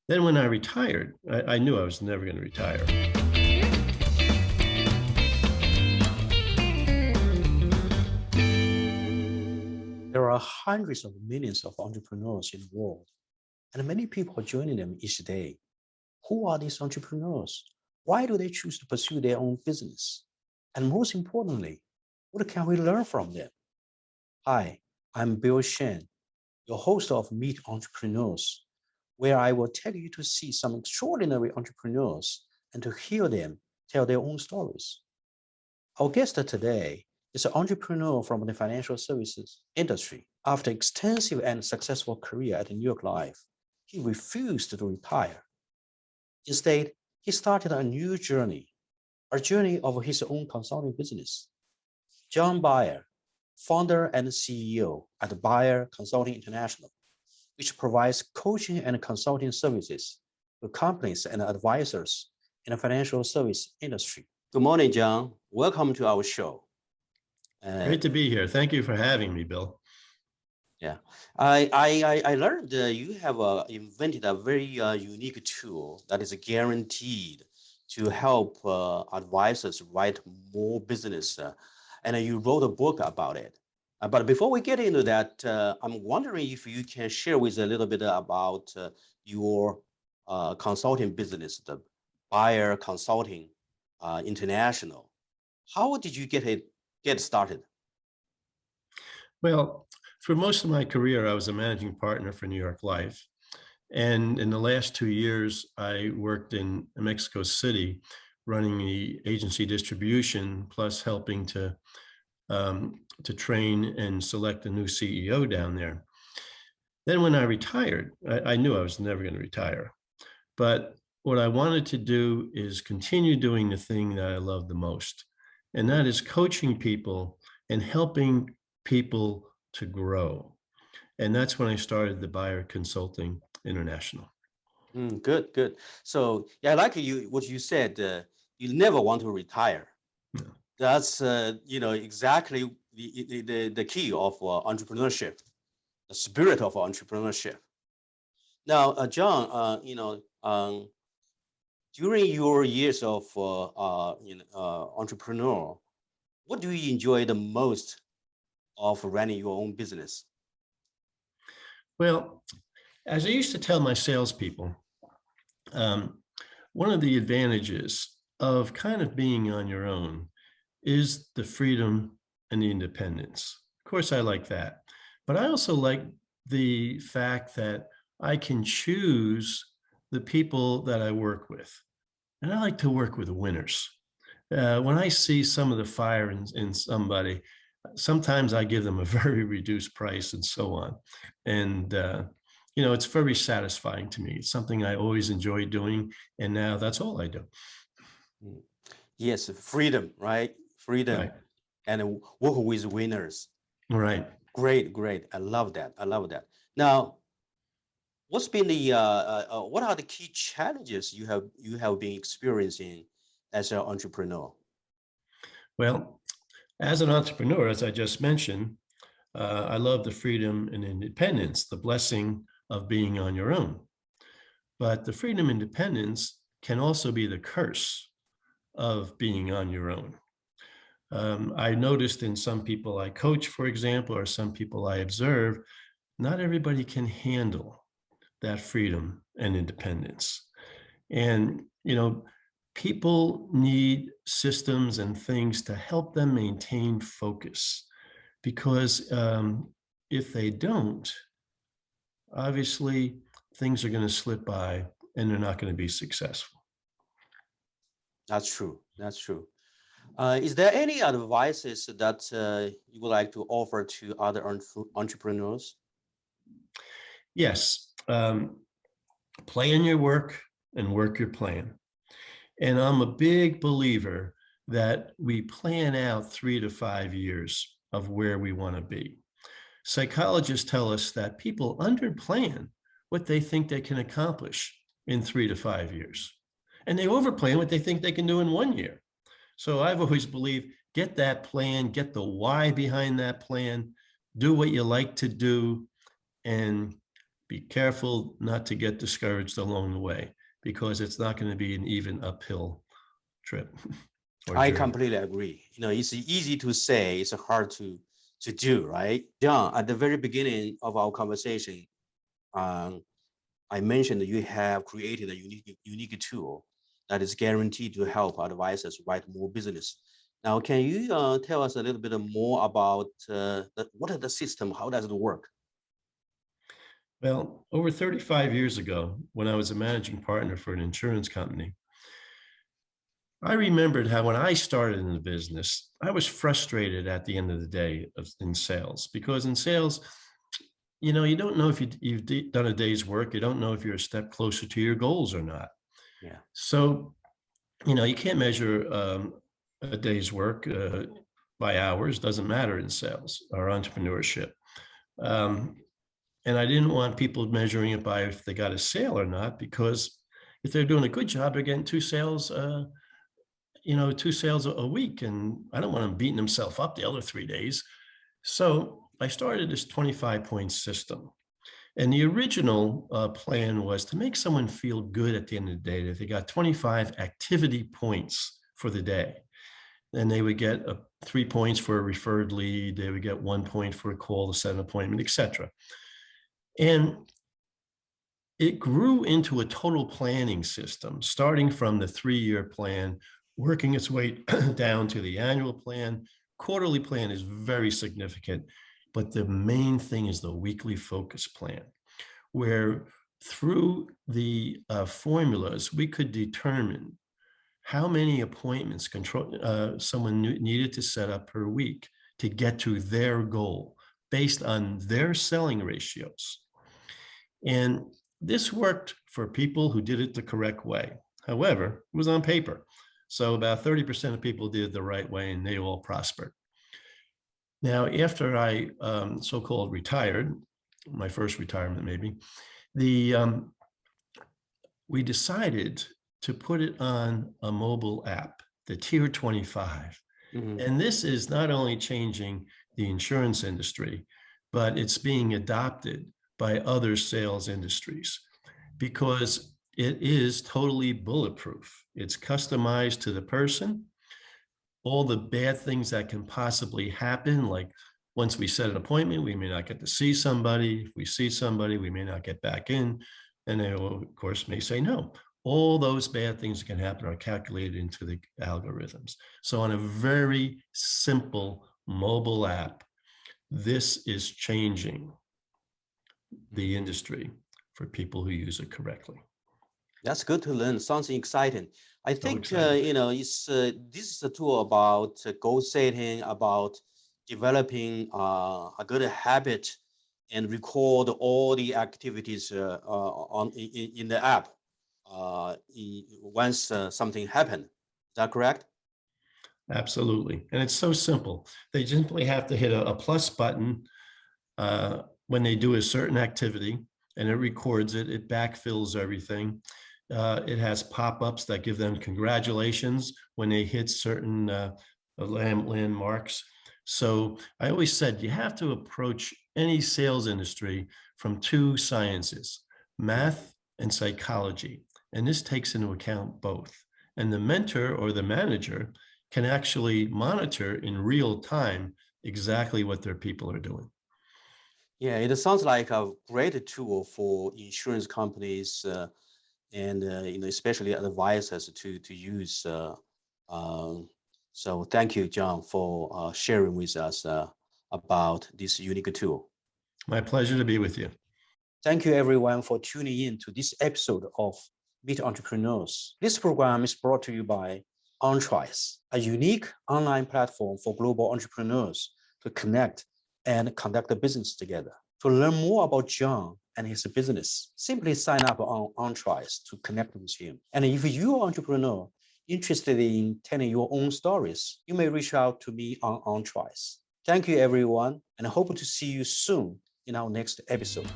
Then when I retired, I knew I was never going to retire. There are hundreds of millions of entrepreneurs in the world, and many people are joining them each day. Who are these entrepreneurs? Why do they choose to pursue their own business? And most importantly, what can we learn from them? Hi, I'm Bill Sheng, your host of Meet Entrepreneurs, where I will take you to see some extraordinary entrepreneurs and to hear them tell their own stories. Our guest today is an entrepreneur from the financial services industry. After extensive and successful career at New York Life, he refused to retire. Instead, he started a new journey, a journey of his own consulting business. John Baier, founder and CEO at Baier Consulting International, which provides coaching and consulting services to companies and advisors in the financial service industry. Good morning, John. Welcome to our show. Great to be here. Thank you for having me, Bill. Yeah, I learned you have invented a very unique tool that is guaranteed to help advisors write more business, and you wrote a book about it. But before we get into that, I'm wondering if you can share with us a little bit about your consulting business, the Baier Consulting International. How did you get started? Well, for most of my career, I was a managing partner for New York Life. And in the last 2 years, I worked in Mexico City, running the agency distribution, plus helping to train and select a new CEO down there. Then when I retired, I knew I was never going to retire. But what I wanted to do is continue doing the thing that I love the most, and that is coaching people and helping people to grow. And that's when I started the Baier Consulting International. Good. So yeah, like what you said, you never want to retire. No. That's exactly the key of entrepreneurship, the spirit of entrepreneurship. Now, John, during your years of entrepreneur, what do you enjoy the most of running your own business? Well, as I used to tell my salespeople, one of the advantages of kind of being on your own is the freedom and the independence. Of course, I like that. But I also like the fact that I can choose the people that I work with. And I like to work with winners. When I see some of the fire in somebody, sometimes I give them a very reduced price and so on. And, it's very satisfying to me. It's something I always enjoy doing. And now that's all I do. Yes, freedom, right? Freedom, Right. and work with winners. Right. Great. I love that. Now, what's been what are the key challenges you have been experiencing as an entrepreneur? Well, as an entrepreneur, as I just mentioned, I love the freedom and independence, the blessing of being on your own. But the freedom and independence can also be the curse of being on your own. I noticed in some people I coach, for example, or some people I observe, not everybody can handle that freedom and independence. And, people need systems and things to help them maintain focus, because if they don't, obviously things are going to slip by and they're not going to be successful. That's true. Is there any advices that you would like to offer to other entrepreneurs? Yes. Plan your work and work your plan. And I'm a big believer that we plan out 3 to 5 years of where we want to be. Psychologists tell us that people underplan what they think they can accomplish in 3 to 5 years, and they overplan what they think they can do in 1 year. So I've always believed, get that plan, get the why behind that plan, do what you like to do, and be careful not to get discouraged along the way, because it's not going to be an even uphill trip or I journey. completely agree. It's easy to say, it's hard to do, right? John, at the very beginning of our conversation, um, I mentioned that you have created a unique tool that is guaranteed to help advisors write more business. Now, can you tell us a little bit more about what is the system? How does it work? Well, over 35 years ago, when I was a managing partner for an insurance company, I remembered how when I started in the business, I was frustrated at the end of the day in sales, because in sales, you don't know if you've done a day's work. You don't know if you're a step closer to your goals or not. Yeah. So, you can't measure a day's work by hours. Doesn't matter in sales or entrepreneurship. Um, and I didn't want people measuring it by if they got a sale or not, because if they're doing a good job, they're getting two sales, a week. And I don't want them beating themselves up the other 3 days. So I started this 25-point system. And the original plan was to make someone feel good at the end of the day, that they got 25 activity points for the day. Then they would get 3 points for a referred lead. They would get 1 point for a call to set an appointment, etc. And it grew into a total planning system, starting from the 3-year plan, working its way down to the annual plan. Quarterly plan is very significant, but the main thing is the weekly focus plan, where through the formulas, we could determine how many appointments someone needed to set up per week to get to their goal based on their selling ratios. And this worked for people who did it the correct way. However, it was on paper. So about 30% of people did it the right way, and they all prospered. Now, after I so-called retired, my first retirement maybe, we decided to put it on a mobile app, the Tier 25. Mhm. And this is not only changing the insurance industry, but it's being adopted by other sales industries, because it is totally bulletproof. It's customized to the person. All the bad things that can possibly happen, like once we set an appointment, we may not get to see somebody. If we see somebody, we may not get back in. And they, of course, may say no. All those bad things that can happen are calculated into the algorithms. So on a very simple mobile app, this is changing the industry for people who use it correctly. That's good to learn. Sounds exciting. I think exciting. it's this is a tool about goal setting, about developing a good habit, and record all the activities in the app once something happened. Is that correct? Absolutely. And it's so simple. They simply have to hit a plus button when they do a certain activity, and it records it. It backfills everything. It has pop-ups that give them congratulations when they hit certain landmarks. So I always said you have to approach any sales industry from two sciences, math and psychology. And this takes into account both. And the mentor or the manager can actually monitor in real time exactly what their people are doing. Yeah, it sounds like a great tool for insurance companies and especially advisors to use. So thank you, John, for sharing with us about this unique tool. My pleasure to be with you. Thank you, everyone, for tuning in to this episode of Meet Entrepreneurs. This program is brought to you by ENTRISE, a unique online platform for global entrepreneurs to connect and conduct a business together. To learn more about John and his business, simply sign up on ENTRISE to connect with him. And if you're an entrepreneur interested in telling your own stories, you may reach out to me on ENTRISE. Thank you, everyone, and I hope to see you soon in our next episode.